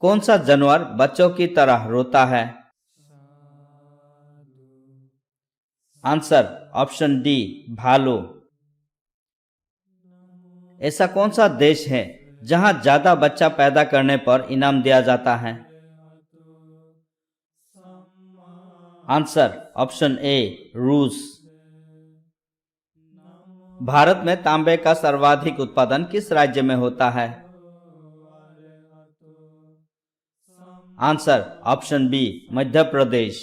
कौन सा जानवर बच्चों की तरह रोता है? आंसर ऑप्शन डी, भालू। ऐसा कौन सा देश है जहां ज्यादा बच्चा पैदा करने पर इनाम दिया जाता है? आंसर ऑप्शन ए, रूस। भारत में तांबे का सर्वाधिक उत्पादन किस राज्य में होता है? आंसर ऑप्शन बी, मध्य प्रदेश।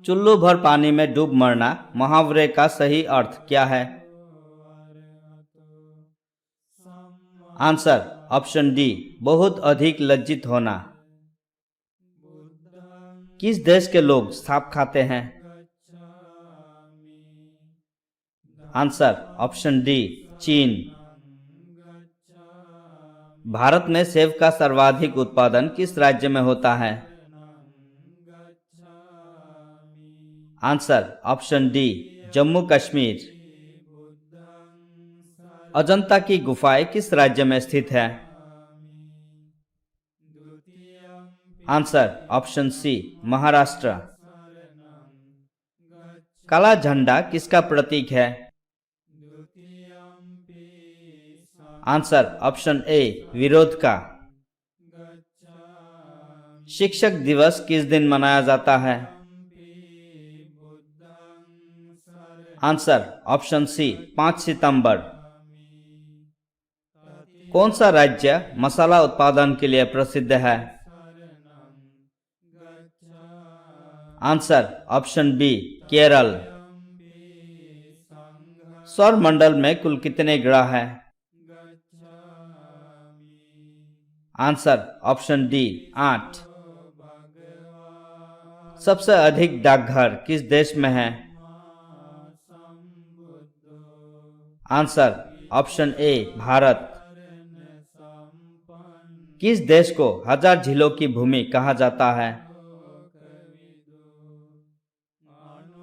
चुल्लू भर पानी में डूब मरना मुहावरे का सही अर्थ क्या है? आंसर ऑप्शन डी, बहुत अधिक लज्जित होना। किस देश के लोग सांप खाते हैं? आंसर ऑप्शन डी, चीन। भारत में सेब का सर्वाधिक उत्पादन किस राज्य में होता है? Answer option D, Jammu Kashmir. Ajanta की गुफाएं किस राज्य में स्थित है? Answer option C, Maharashtra. काला झंडा किसका प्रतीक है? आंसर ऑप्शन ए, विरोध का। शिक्षक दिवस किस दिन मनाया जाता है? आंसर ऑप्शन सी, 5 सितंबर। कौन सा राज्य मसाला उत्पादन के लिए प्रसिद्ध है? Answer option B, Kerala. सौर मंडल में कुल कितने ग्रह हैं? Answer option D, 8। सबसे अधिक डाकघर किस देश में है? Answer option A, Bharat. किस देश को हजार झीलों की भूमि कहा जाता है?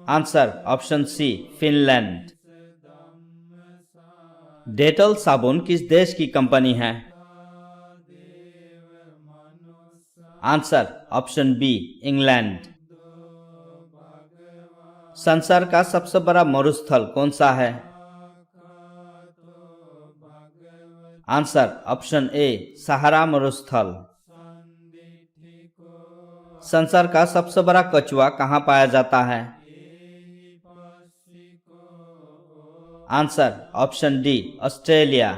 Answer option C, Finland. Dettol साबुन किस देश की कंपनी है? Answer option B, England. संसार का सबसे बड़ा मरुस्थल कौन सा है? आंसर ऑप्शन ए, सहारा मरुस्थल। संसार का सबसे बड़ा कछुआ कहाँ पाया जाता है? Answer option D, Australia.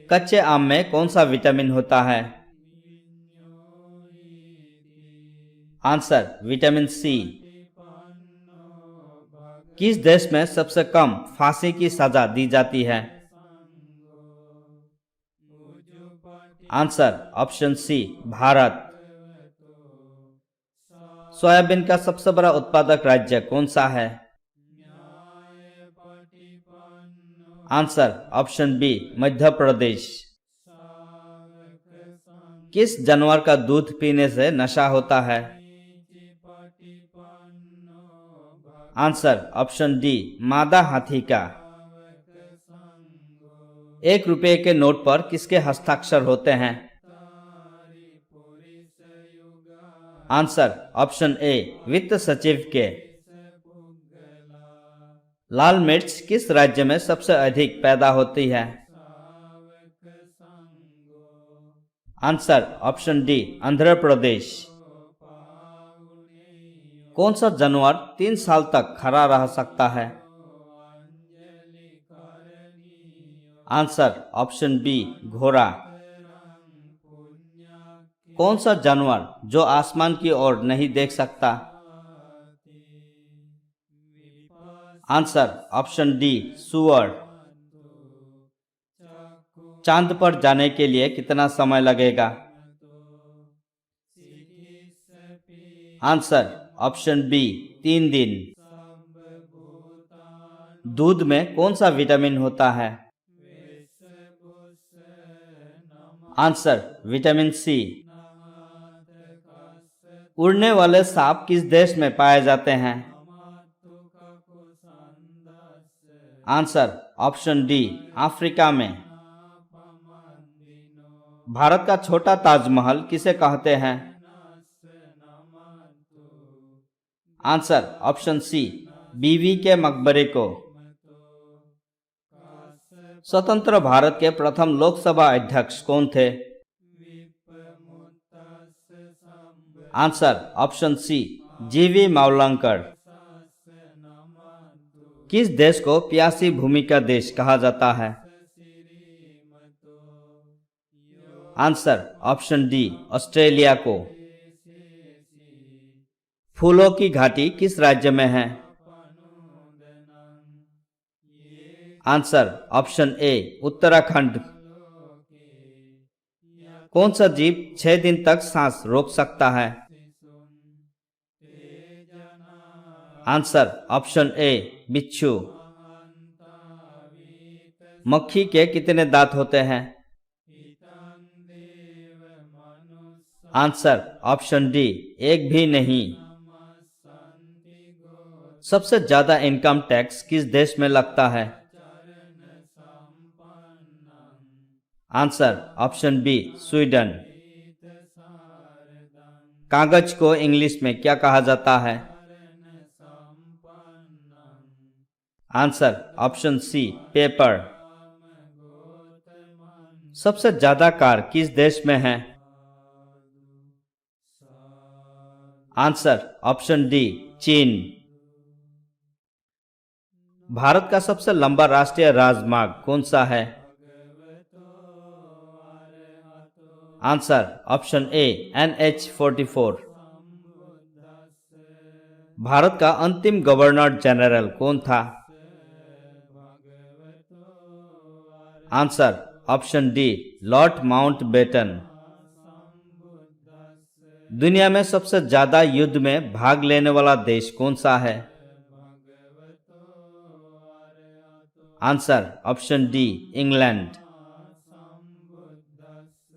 कच्चे आम में कौन सा विटामिन होता है? Answer vitamin C. किस देश में सबसे कम फांसी की सजा दी जाती है? Answer option C, Bharat. Soybean का सबसे बड़ा उत्पादक राज्य कौन सा है? Answer option B, Madhya Pradesh. किस जानवर का दूध पीने से नशा होता है? आंसर ऑप्शन डी, मादा हाथी का। 1 रुपए के नोट पर किसके हस्ताक्षर होते हैं? आंसर ऑप्शन ए, वित्त सचिव के। लाल मिर्च किस राज्य में सबसे अधिक पैदा होती है? Answer option D, Andhra Pradesh. कौन सा जानवर 3 साल तक खड़ा रह सकता है? आंसर ऑप्शन बी, घोड़ा। कौन सा जानवर जो आसमान की ओर नहीं देख सकता? आंसर ऑप्शन डी, सूअर। चांद पर जाने के लिए कितना समय लगेगा? आंसर ऑप्शन बी, 3 दिन। दूध में कौन सा विटामिन होता है? Answer vitamin C. उड़ने वाले सांप किस देश में पाए जाते हैं? आंसर ऑप्शन डी, अफ्रीका में। भारत का छोटा ताजमहल किसे कहते हैं? आंसर ऑप्शन सी, बीवी के मकबरे को। स्वतंत्र भारत के प्रथम लोकसभा अध्यक्ष कौन थे? आंसर ऑप्शन सी, जीवी मावलंकर। किस देश को प्यासी भूमि का देश कहा जाता है? आंसर ऑप्शन डी, ऑस्ट्रेलिया को। फूलों की घाटी किस राज्य में है? आंसर ऑप्शन ए, उत्तराखंड। कौन सा जीव 6 दिन तक सांस रोक सकता है? आंसर ऑप्शन ए, बिच्छू। मक्खी के कितने दांत होते हैं? आंसर ऑप्शन डी, एक भी नहीं। सबसे ज्यादा इनकम टैक्स किस देश में लगता है? Answer option B, Sweden. कागज को इंग्लिश में क्या कहा जाता है? Answer option C, paper. सबसे ज्यादा कार किस देश में है? आंसर ऑप्शन डी, चीन। भारत का सबसे लंबा राष्ट्रीय राजमार्ग कौन सा है? आंसर ऑप्शन ए, NH-44। भारत का अंतिम गवर्नर जनरल कौन था? Answer option D, Lord Mountbatten. दुनिया में सबसे ज्यादा युद्ध में भाग लेने वाला देश कौन सा है? Answer option D, England.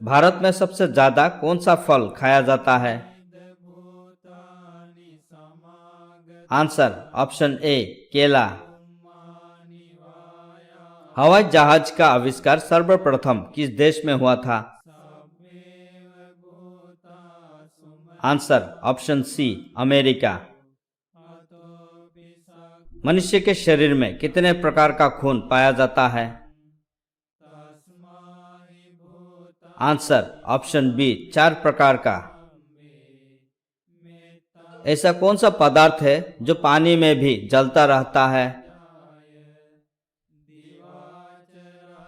Bharat में सबसे ज्यादा कौन सा फल खाया जाता है? आंसर ऑप्शन ए, केला। हवाई जहाज का आविष्कार सर्वप्रथम किस देश में हुआ था? Answer option C, America. मनुष्य के शरीर में कितने प्रकार का खून पाया जाता है? आंसर ऑप्शन बी, 4 प्रकार का। ऐसा कौन सा पदार्थ है जो पानी में भी जलता रहता है?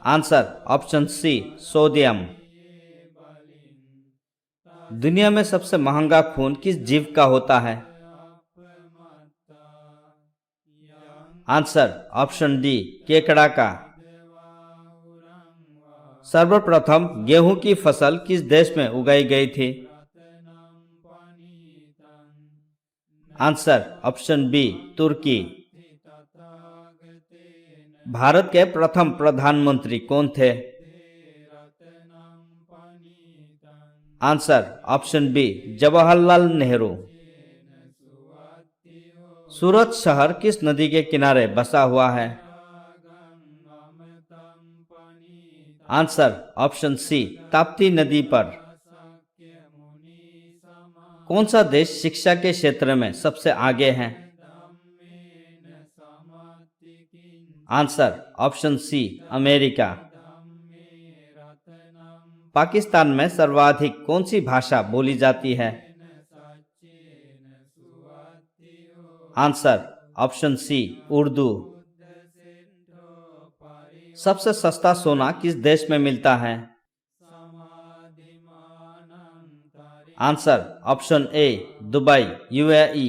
Answer option C, sodium. दुनिया में सबसे महंगा खून किस जीव का होता है? आंसर ऑप्शन डी, केकड़ा का। सर्वप्रथम गेहूं की फसल किस देश में उगाई गई थी? आंसर ऑप्शन बी, तुर्की। भारत के प्रथम प्रधानमंत्री कौन थे? Answer option B, Jawaharlal Nehru. Surat शहर किस नदी के किनारे बसा हुआ है? आंसर ऑप्शन सी, ताप्ती नदी पर। कौन सा देश शिक्षा के क्षेत्र में सबसे आगे है? Answer option C, America. Pakistan में सर्वाधिक कौन सी भाषा बोली जाती है? Answer option C, Urdu. सबसे सस्ता सोना किस देश में मिलता है? Answer option A, Dubai, UAE।